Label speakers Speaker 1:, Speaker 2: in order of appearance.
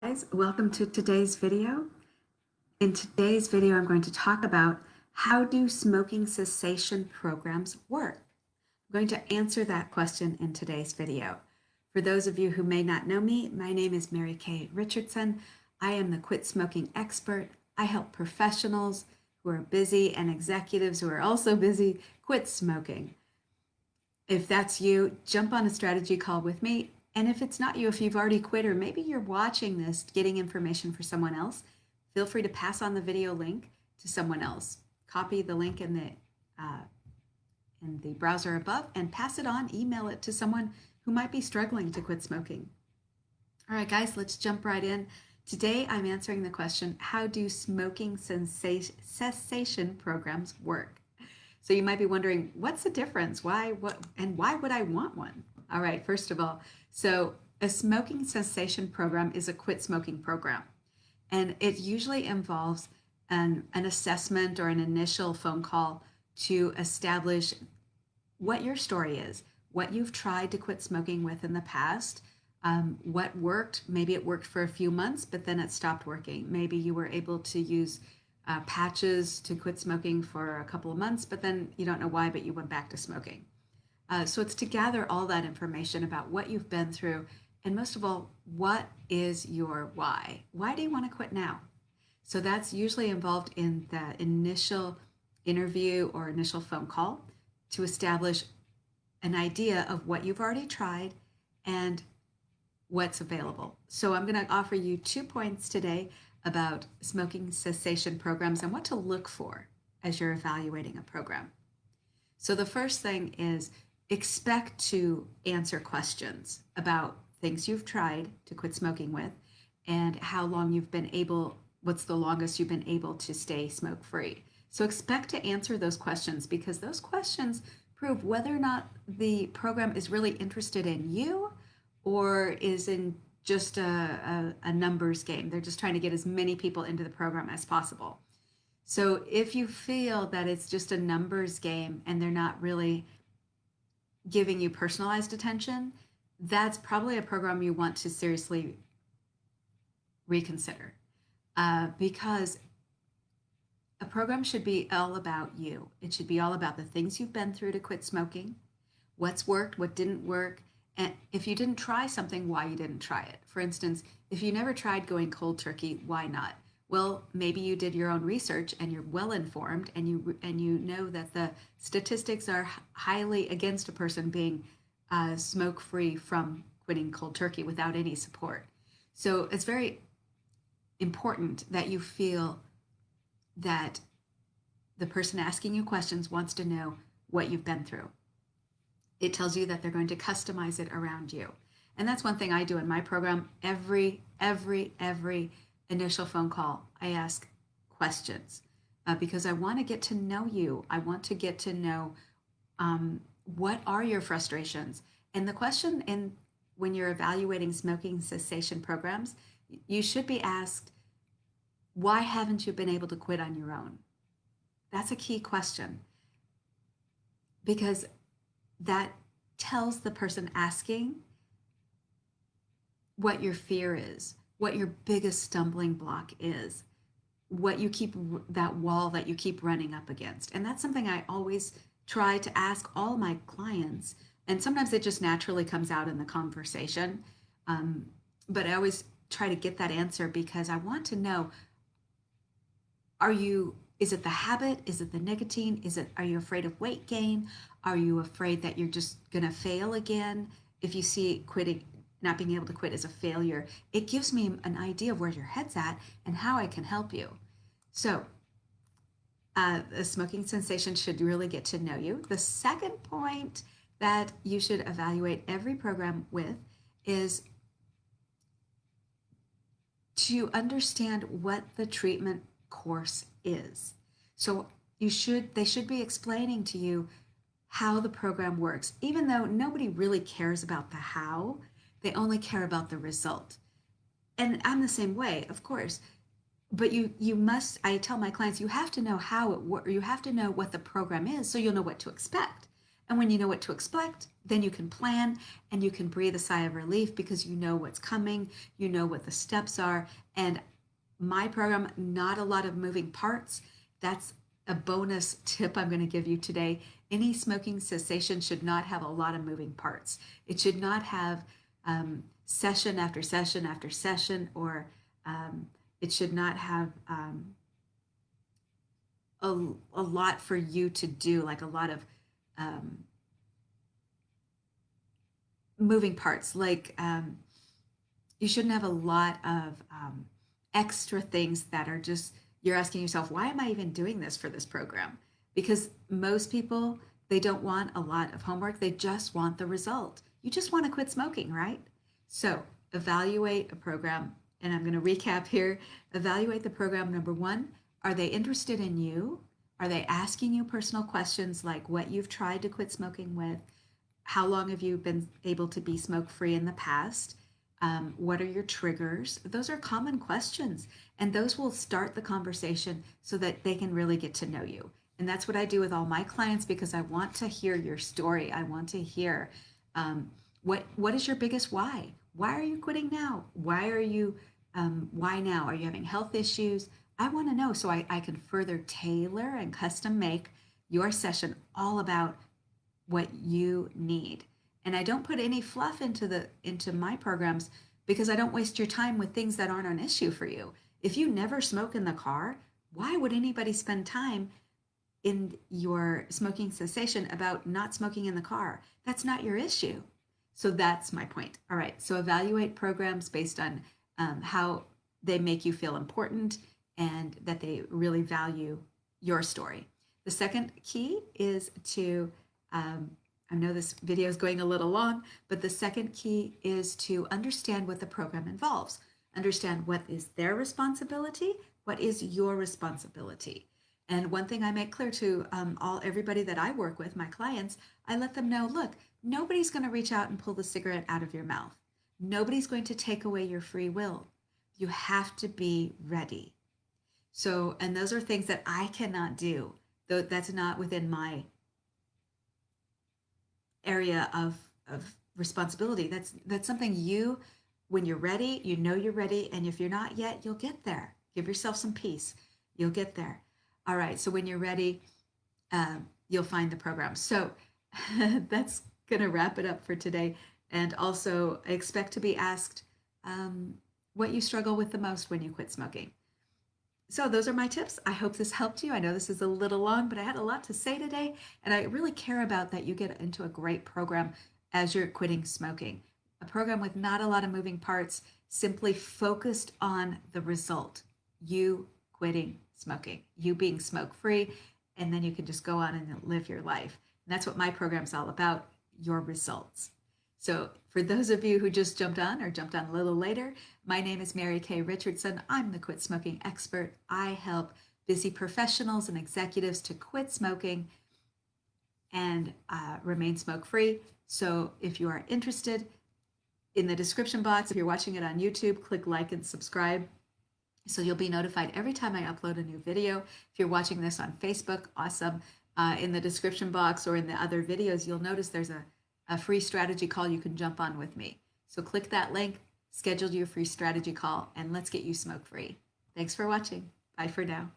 Speaker 1: Guys, welcome to today's video. In today's video, I'm going to talk about how do smoking cessation programs work? I'm going to answer that question in today's video. For those of you who may not know me, my name is Mary Kay Richardson. I am the quit smoking expert. I help professionals who are busy and executives who are also busy quit smoking. If that's you, jump on a strategy call with me. And if it's not you, if you've already quit, or maybe you're watching this, getting information for someone else, feel free to pass on the video link to someone else. Copy the link in the browser above and pass it on, email it to someone who might be struggling to quit smoking. All right, guys, let's jump right in. Today, I'm answering the question, how do smoking cessation programs work? So you might be wondering, what's the difference? Why would I want one? All right, first of all, so a smoking cessation program is a quit smoking program. And it usually involves an assessment or an initial phone call to establish what your story is, what you've tried to quit smoking with in the past, what worked. Maybe it worked for a few months, but then it stopped working. Maybe you were able to use patches to quit smoking for a couple of months, but then you don't know why, but you went back to smoking. So it's to gather all that information about what you've been through, and most of all, what is your why? Why do you want to quit now? So that's usually involved in the initial interview or initial phone call to establish an idea of what you've already tried and what's available. So I'm going to offer you 2 points today about smoking cessation programs and what to look for as you're evaluating a program. So the first thing is expect to answer questions about things you've tried to quit smoking with and how long you've been able, what's the longest you've been able to stay smoke free. So expect to answer those questions because those questions prove whether or not the program is really interested in you or is in just a numbers game. They're just trying to get as many people into the program as possible. So if you feel that it's just a numbers game and they're not really giving you personalized attention, that's probably a program you want to seriously reconsider because a program should be all about you. It should be all about the things you've been through to quit smoking, what's worked, what didn't work, and if you didn't try something, why you didn't try it. For instance, if you never tried going cold turkey, why not? Well, maybe you did your own research and you're well informed and you know that the statistics are highly against a person being smoke free from quitting cold turkey without any support. So it's very important that you feel that the person asking you questions wants to know what you've been through. It tells you that they're going to customize it around you. And that's one thing I do in my program. Every initial phone call, I ask questions because I want to get to know you. I want to get to know what are your frustrations. And the question when you're evaluating smoking cessation programs, you should be asked, why haven't you been able to quit on your own? That's a key question because that tells the person asking what your fear is, what your biggest stumbling block is, what you keep, that wall that you keep running up against. And that's something I always try to ask all my clients. And sometimes it just naturally comes out in the conversation. But I always try to get that answer because I want to know, is it the habit? Is it the nicotine? Are you afraid of weight gain? Are you afraid that you're just going to fail again? If you see quitting, not being able to quit as a failure, it gives me an idea of where your head's at and how I can help you. So the smoking cessation should really get to know you. The second point that you should evaluate every program with is to understand what the treatment course is. So they should be explaining to you how the program works, even though nobody really cares about the how, they only care about the result. And I'm the same way, of course. But you must, I tell my clients, you have to know how it works, you have to know what the program is so you'll know what to expect. And when you know what to expect, then you can plan and you can breathe a sigh of relief because you know what's coming, you know what the steps are. And my program, not a lot of moving parts. That's a bonus tip I'm going to give you today. Any smoking cessation should not have a lot of moving parts. It should not have session after session after session, or it should not have a lot for you to do, like a lot of um, moving parts. Like you shouldn't have a lot of extra things that are just, you're asking yourself, why am I even doing this for this program? Because most people, they don't want a lot of homework. They just want the result. You just want to quit smoking, right? So evaluate a program. And I'm going to recap here. Evaluate the program. Number one, are they interested in you? Are they asking you personal questions like what you've tried to quit smoking with? How long have you been able to be smoke free in the past? What are your triggers? Those are common questions, and those will start the conversation so that they can really get to know you. And that's what I do with all my clients because I want to hear your story. I want to hear what is your biggest why? Why are you quitting now? Why now? Are you having health issues? I want to know so I can further tailor and custom make your session all about what you need. And I don't put any fluff into my programs because I don't waste your time with things that aren't an issue for you. If you never smoke in the car, why would anybody spend time in your smoking cessation about not smoking in the car? That's not your issue. So that's my point. All right. So evaluate programs based on how they make you feel important and that they really value your story. The second key is to I know this video is going a little long, but the second key is to understand what the program involves. Understand what is their responsibility, what is your responsibility. And one thing I make clear to everybody that I work with, my clients, I let them know, look, nobody's going to reach out and pull the cigarette out of your mouth. Nobody's going to take away your free will. You have to be ready. So, and those are things that I cannot do. Though that's not within my area of responsibility. That's something you, when you're ready, you know you're ready, and if you're not yet, you'll get there. Give yourself some peace. You'll get there. All right. So when you're ready, you'll find the program. So that's gonna wrap it up for today. And also expect to be asked what you struggle with the most when you quit smoking. So those are my tips. I hope this helped you. I know this is a little long, but I had a lot to say today, and I really care about that you get into a great program as you're quitting smoking. A program with not a lot of moving parts, simply focused on the result. You quitting smoking, you being smoke free, and then you can just go on and live your life. And that's what my program's all about, your results. So for those of you who just jumped on or jumped on a little later, my name is Mary Kay Richardson. I'm the quit smoking expert. I help busy professionals and executives to quit smoking and remain smoke free. So if you are interested, in the description box, if you're watching it on YouTube, click like and subscribe so you'll be notified every time I upload a new video. If you're watching this on Facebook, awesome. In the description box or in the other videos, you'll notice there's a free strategy call you can jump on with me. So click that link, schedule your free strategy call, and let's get you smoke free. Thanks for watching. Bye for now.